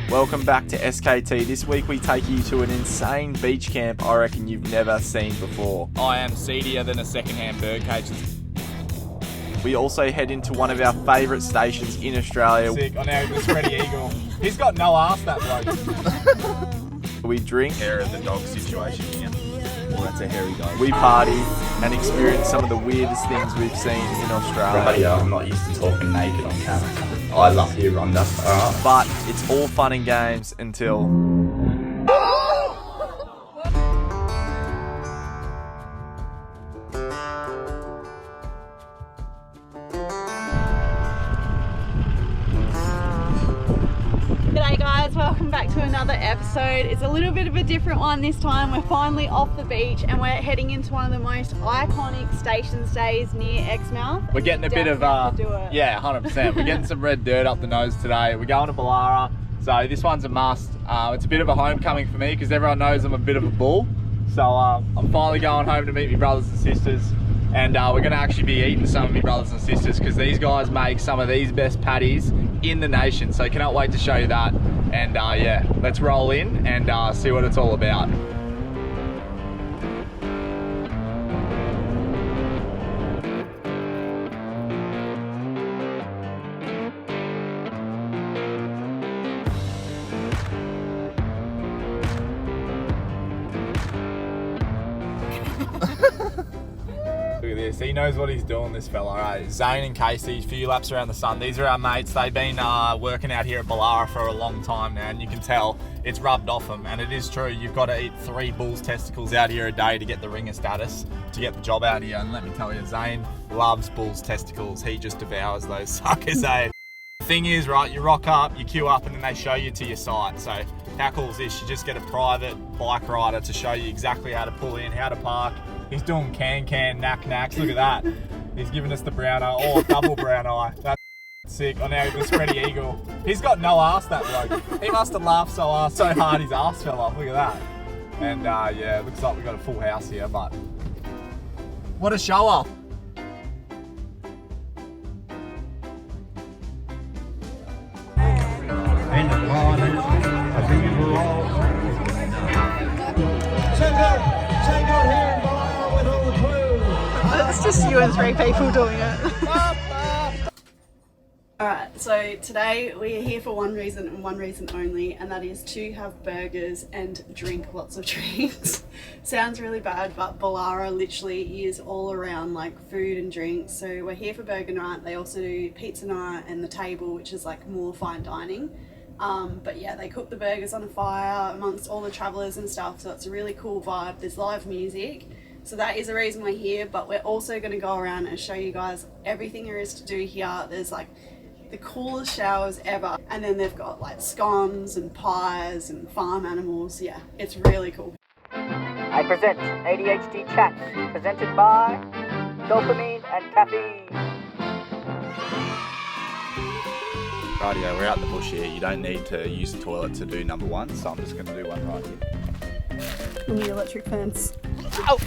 Welcome back to SKT. This week we take you to an insane beach camp I reckon you've never seen before. I am seedier than a second-hand birdcage. We also head into one of our favourite stations in Australia. Sick, I know, the spready eagle. He's got no arse, that bloke. We drink. Hair of the dog situation here. Well, that's a hairy dog. We party and experience some of the weirdest things we've seen in Australia. Radio, I'm not used to talking naked on camera. I love you, Rhonda. Alright. But it's all fun and games until... G'day guys, welcome back to another episode. It's a little bit of a different one this time. We're finally off the beach and we're heading into one of the most iconic station stays near Exmouth. We're getting a bit of, yeah, 100%. We're getting some red dirt up the nose today. We're going to Bullara, so this one's a must. It's a bit of a homecoming for me because everyone knows I'm a bit of a bull. So I'm finally going home to meet my brothers and sisters. And we're going to actually be eating some of my brothers and sisters because these guys make some of these best patties in the nation. So cannot wait to show you that. And yeah, let's roll in and see what it's all about. Look at this, he knows what he's doing, this fella, right? Zane and Casey, a few laps around the sun. These are our mates. They've been working out here at Bullara for a long time now, and you can tell it's rubbed off them. And it is true, you've got to eat 3 bull's testicles out here a day to get the ringer status, to get the job out here. And let me tell you, Zane loves bull's testicles. He just devours those suckers, eh? The thing is, right, you rock up, you queue up, and then they show you to your site. So how cool is this? You just get a private bike rider to show you exactly how to pull in, how to park. He's doing can, knacks. Look at that. He's giving us the brown eye. Oh, double brown eye. That's sick. I know, the spready eagle. He's got no arse, that bloke. He must have laughed so hard his arse fell off. Look at that. And yeah, it looks like we've got a full house here, but what a show off. It's just you and 3 people doing it. Alright, so today we're here for one reason and one reason only, and that is to have burgers and drink lots of drinks. Sounds really bad, but Bullara literally is all around like food and drinks. So we're here for burger night. They also do pizza night and the table, which is like more fine dining. But yeah, they cook the burgers on a fire amongst all the travellers and stuff, so it's a really cool vibe. There's live music. So that is the reason we're here, but we're also going to go around and show you guys everything there is to do here. There's like the coolest showers ever, and then they've got like scones and pies and farm animals. Yeah, it's really cool. I present ADHD Chats, presented by Dopamine and Caffeine. Radio, we're out in the bush here. You don't need to use the toilet to do number 1, so I'm just going to do one right here. On the electric fence. Oh!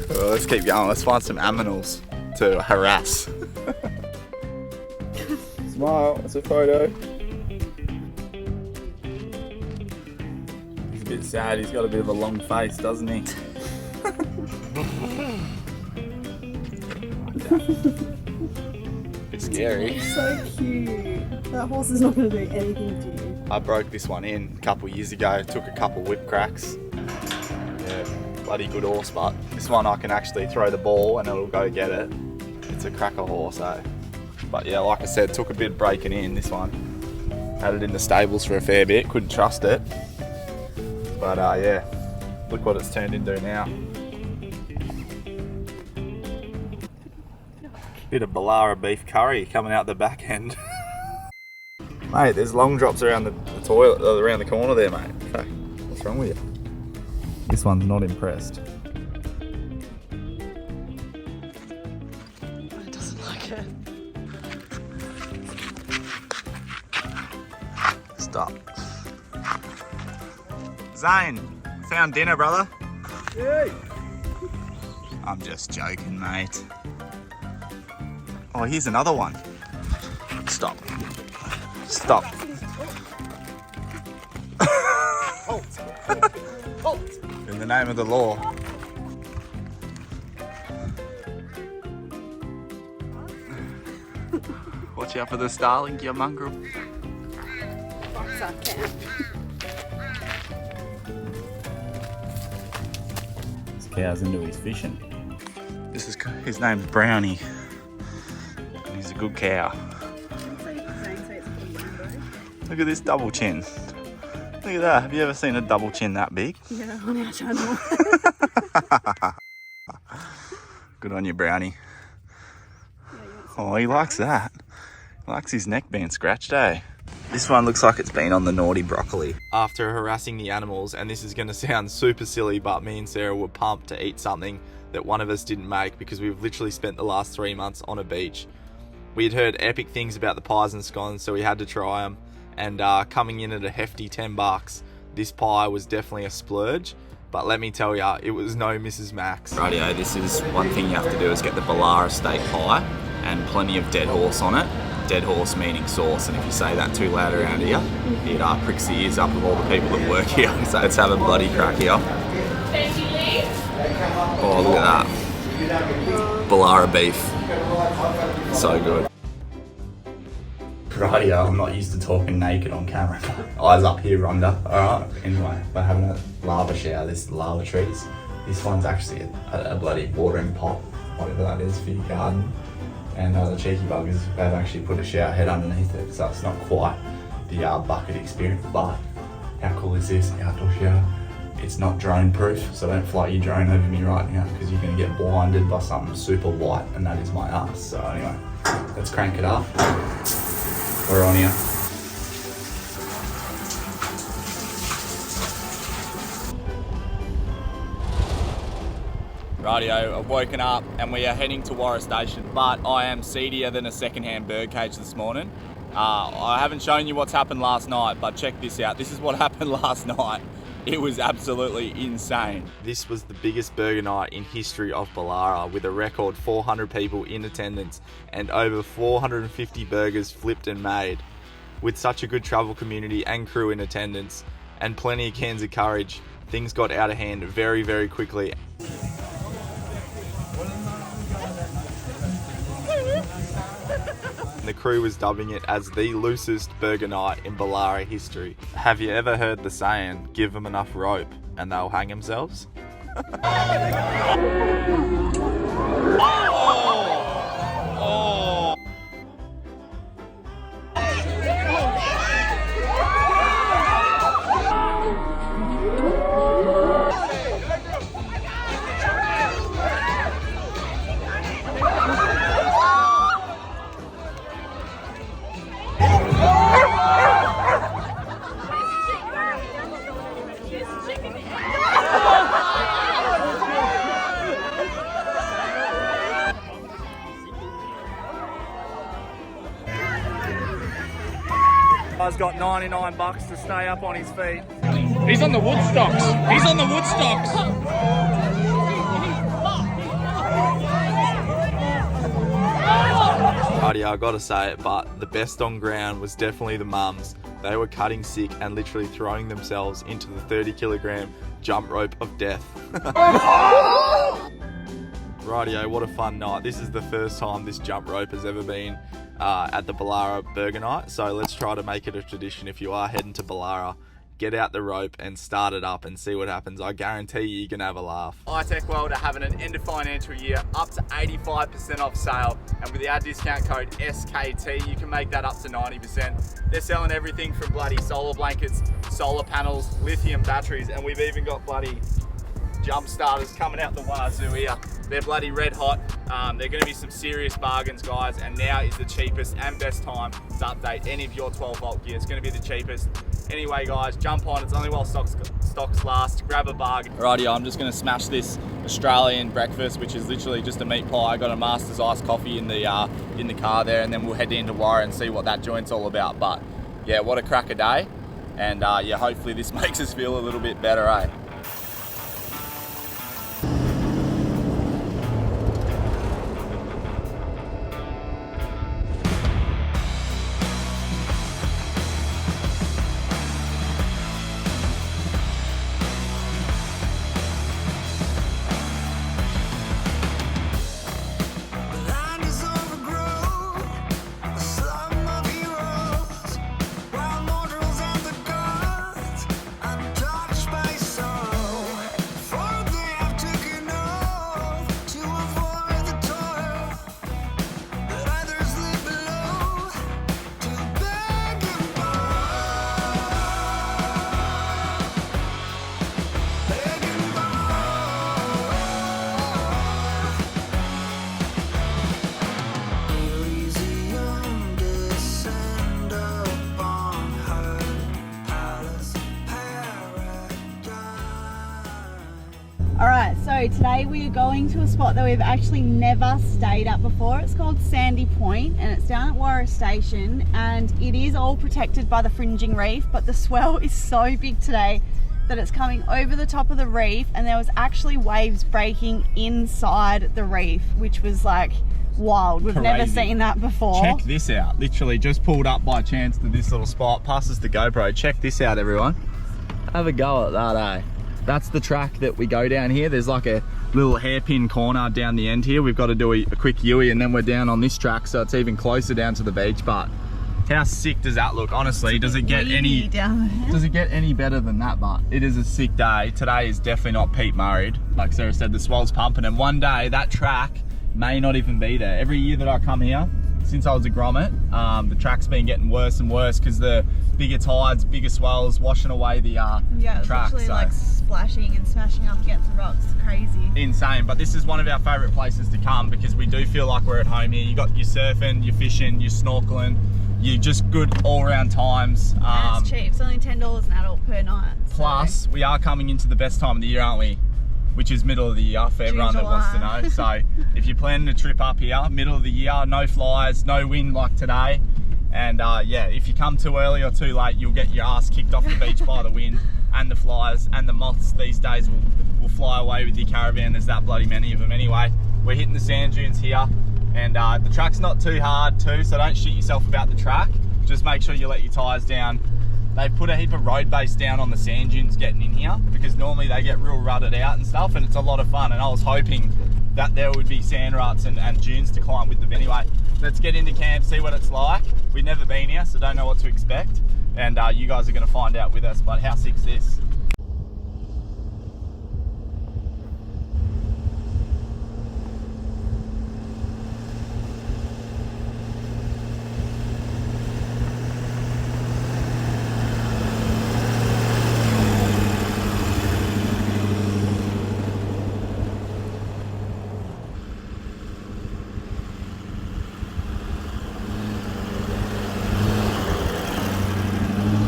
Well, let's keep going. Let's find some aminals to harass. Smile, it's a photo. He's a bit sad. He's got a bit of a long face, doesn't he? Bit scary. So cute. That horse is not going to do anything to you. I broke this one in a couple years ago. Took a couple whip cracks. Yeah, bloody good horse, but this one I can actually throw the ball and it'll go get it. It's a cracker horse, eh? But yeah, like I said, took a bit of breaking in, this one. Had it in the stables for a fair bit, couldn't trust it. But yeah, look what it's turned into now. Bit of Bullara beef curry coming out the back end. Mate, there's long drops around the toilet, around the corner there, mate. Okay, what's wrong with you? This one's not impressed. It doesn't like it. Stop. Zane, found dinner, brother. Yay! I'm just joking, mate. Oh, here's another one. Stop. Stop. In the name of the law. Watch out for the starling, you mongrel. Box I can. This cow's into his fishing. His name's Brownie. And he's a good cow. Look at this double chin. Look at that. Have you ever seen a double chin that big? Yeah, on our channel. Good on you, Brownie. Oh, he likes that. He likes his neck being scratched, eh? This one looks like it's been on the naughty broccoli. After harassing the animals, and this is going to sound super silly, but me and Sarah were pumped to eat something that one of us didn't make because we've literally spent the last 3 months on a beach. We had heard epic things about the pies and scones, so we had to try them. And coming in at a hefty $10, this pie was definitely a splurge. But let me tell ya, it was no Mrs. Max. Rightio, this is one thing you have to do is get the Bullara steak pie and plenty of dead horse on it. Dead horse meaning sauce, and if you say that too loud around here, it pricks the ears up of all the people that work here. So let's have a bloody crack here. Oh, look at that. Bullara beef. So good. Rightio, I'm not used to talking naked on camera. Eyes up here, Rhonda. Alright, anyway, we're having a lava shower. This is lava trees. This one's actually a bloody watering pot, whatever that is for your garden. And the cheeky buggers, they've actually put a shower head underneath it, so it's not quite the bucket experience. But how cool is this? Outdoor shower. It's not drone proof, so don't fly your drone over me right now because you're going to get blinded by something super white, and that is my ass. So anyway, let's crank it up. We're on here. Rightio, I've woken up and we are heading to Warroora Station, but I am seedier than a second-hand birdcage this morning. I haven't shown you what's happened last night, but check this out. This is what happened last night. It was absolutely insane. This was the biggest burger night in history of Bullara, with a record 400 people in attendance and over 450 burgers flipped and made. With such a good travel community and crew in attendance and plenty of cans of courage, things got out of hand very, very quickly. The crew was dubbing it as the loosest burger night in Bullara history. Have you ever heard the saying, give them enough rope and they'll hang themselves? Guy's got $99 to stay up on his feet. He's on the Woodstocks. He's on the Woodstocks. I gotta say it, but the best on ground was definitely the mums. They were cutting sick and literally throwing themselves into the 30-kilogram jump rope of death. Rightio, what a fun night. This is the first time this jump rope has ever been at the Bullara Burger Night, so let's try to make it a tradition. If you are heading to Bullara, get out the rope and start it up and see what happens. I guarantee you, you're gonna have a laugh. iTech World are having an end of financial year up to 85% off sale, and with our discount code SKT, you can make that up to 90%. They're selling everything from bloody solar blankets, solar panels, lithium batteries, and we've even got bloody jump starters coming out the wazoo here. They're bloody red hot. They're going to be some serious bargains, guys, and now is the cheapest and best time to update any of your 12-volt gear. It's going to be the cheapest. Anyway, guys, jump on. It's only while stocks last. Grab a bargain. Rightio, I'm just going to smash this Australian breakfast, which is literally just a meat pie. I got a Master's iced coffee in the car there, and then we'll head into Warroora and see what that joint's all about. But yeah, what a cracker day, and yeah, hopefully this makes us feel a little bit better, eh? So today we are going to a spot that we've actually never stayed at before. It's called Sandy Point and it's down at Warroora Station, and it is all protected by the fringing reef, but the swell is so big today that it's coming over the top of the reef, and there was actually waves breaking inside the reef, which was like wild. We've never seen that before. Check this out. Literally just pulled up by chance to this little spot. Passes the GoPro. Check this out, everyone. Have a go at that, eh? That's the track that we go down here. There's like a little hairpin corner down the end here. We've got to do a quick U-ey and then we're down on this track, so it's even closer down to the beach. But how sick does that look? Honestly, does it get any better than that? But it is a sick day. Today is definitely not Pete Murray'd. Like Sarah said, the swell's pumping, and one day that track may not even be there. Every year that I come here, since I was a grommet, the track's been getting worse and worse because the bigger tides, bigger swells washing away the track. Literally like splashing and smashing up against the rocks. It's crazy. Insane. But this is one of our favourite places to come because we do feel like we're at home here. You got your surfing, your fishing, your snorkeling. You're just good all round times. And it's cheap. It's only $10 an adult per night. Plus, we are coming into the best time of the year, aren't we? Which is middle of the year for everyone that wants to know. So if you're planning a trip up here, middle of the year, no flies, no wind like today. And yeah, if you come too early or too late, you'll get your ass kicked off the beach by the wind and the flies, and the moths these days will fly away with your caravan. There's that bloody many of them anyway. We're hitting the sand dunes here, and the track's not too hard too, so don't shit yourself about the track. Just make sure you let your tyres down. They've put a heap of road base down on the sand dunes getting in here because normally they get real rutted out and stuff, and it's a lot of fun, and I was hoping that there would be sand ruts and dunes to climb with them. Anyway, let's get into camp, see what it's like. We've never been here, so don't know what to expect, and you guys are going to find out with us. But how sick's this?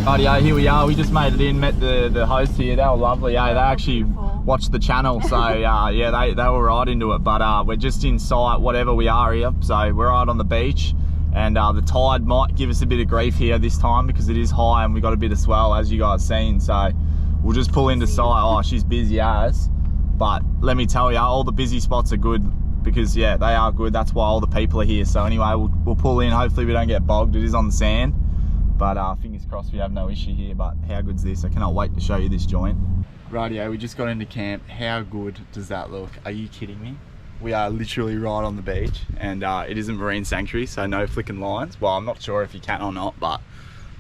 Rightio, here we are. We just made it in, met the host here. They were lovely, eh? They actually watched the channel, so yeah, they were right into it. But we're just in sight, whatever we are here. So we're right on the beach, and the tide might give us a bit of grief here this time because it is high and we got a bit of swell, as you guys seen. So we'll just pull into sight. Oh, she's busy as. But let me tell you, all the busy spots are good because yeah, they are good. That's why all the people are here. So anyway, we'll pull in. Hopefully we don't get bogged. It is on the sand. But fingers crossed we have no issue here. But how good's this? I cannot wait to show you this joint. Rightio, we just got into camp. How good does that look? Are you kidding me? We are literally right on the beach, and it isn't marine sanctuary, so no flicking lines. Well, I'm not sure if you can or not, but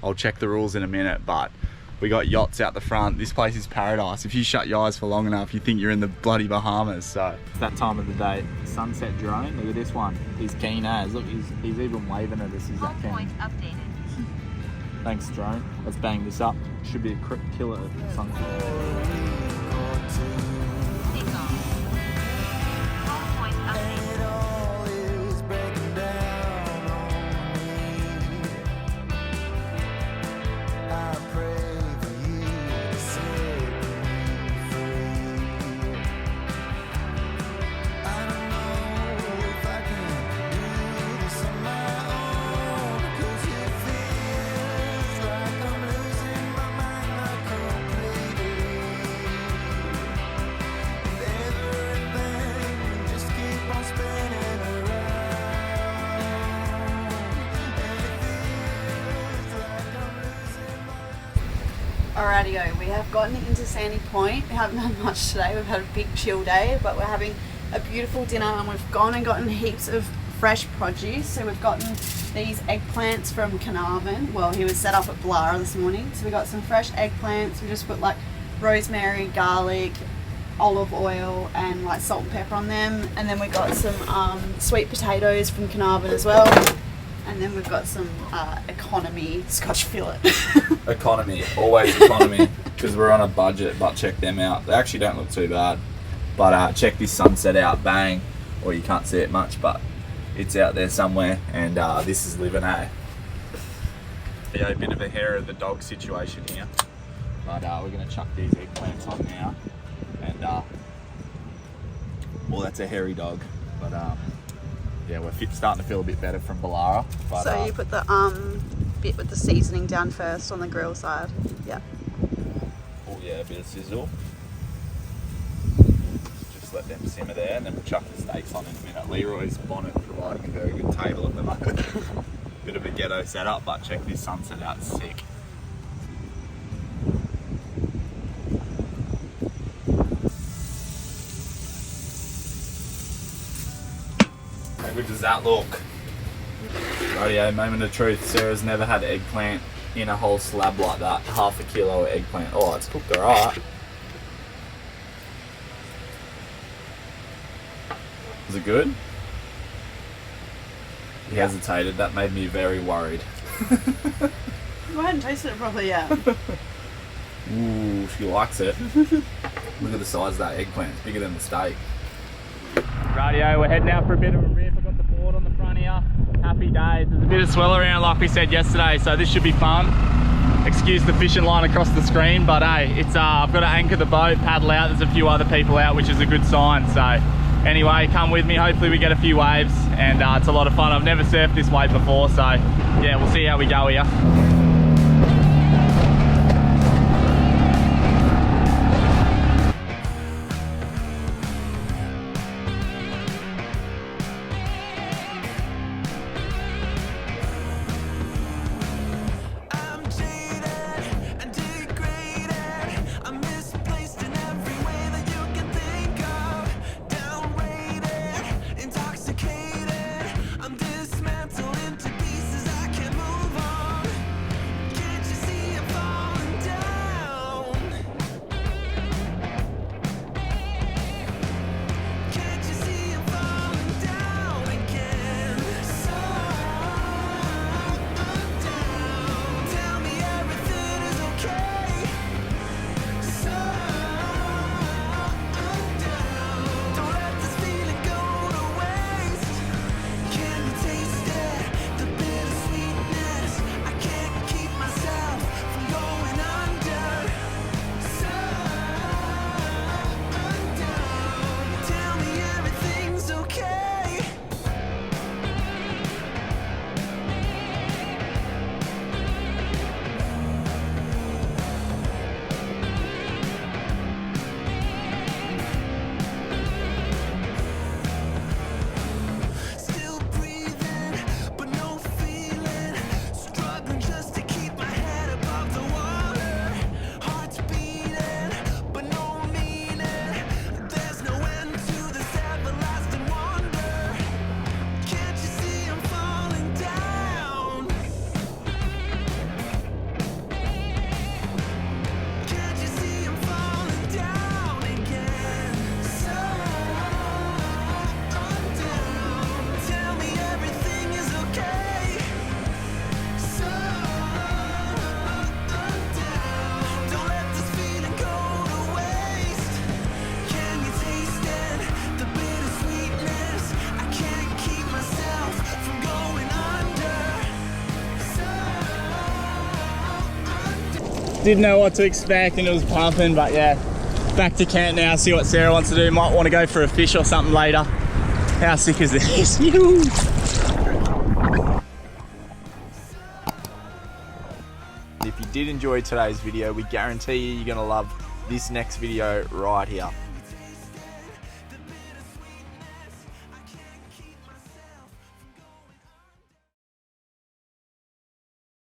I'll check the rules in a minute. But we got yachts out the front. This place is paradise. If you shut your eyes for long enough, you think you're in the bloody Bahamas. So it's that time of the day. Sunset drone. Look at this one. He's keen as. Look, he's even waving at us. He's that keen. Point updated. Thanks, drone. Let's bang this up. Should be a killer sunset. Take off. Home point updated. Alrighty, we have gotten into Sandy Point. We haven't done much today. We've had a big chill day, but we're having a beautiful dinner, and we've gone and gotten heaps of fresh produce. So we've gotten these eggplants from Carnarvon. Well, he was set up at Bullara this morning. So we got some fresh eggplants. We just put like rosemary, garlic, olive oil, and like salt and pepper on them. And then we got some sweet potatoes from Carnarvon as well. And then we've got some economy Scotch fillet. Economy, always economy, because we're on a budget, but check them out. They actually don't look too bad. But check this sunset out, bang. Or you can't see it much, but it's out there somewhere, and this is living, eh? Yeah, a bit of a hair of the dog situation here. But we're going to chuck these eggplants on now. And Well, that's a hairy dog, but yeah, we're starting to feel a bit better from Bullara. But, So you put the bit with the seasoning down first on the grill side. Yeah. oh yeah, a bit of sizzle. Just let them simmer there, and then we'll chuck the steaks on in a minute. Leroy's bonnet providing a very good table at the moment. Bit of a ghetto setup, but check this sunset out, sick. How good does that look? Rightio, moment of truth. Sarah's never had eggplant in a whole slab like that. Half a kilo of eggplant. Oh, it's cooked alright. Was it good? He hesitated. That made me very worried. I hadn't tasted it properly yet. Ooh, she likes it. Look at the size of that eggplant. It's bigger than the steak. Rightio, we're heading out for a bit of a riff. I've got the board on the front here. Happy days. There's a bit of swell around like we said yesterday, so this should be fun. Excuse the fishing line across the screen, but hey, it's I've got to anchor the boat, paddle out. There's a few other people out, which is a good sign. So anyway, come with me. Hopefully we get a few waves, and it's a lot of fun. I've never surfed this wave before, so yeah, we'll see how we go here. Didn't know what to expect and it was pumping, but yeah, back to camp now, see what Sarah wants to do. Might want to go for a fish or something later. How sick is this? If you did enjoy today's video, we guarantee you're going to love this next video right here.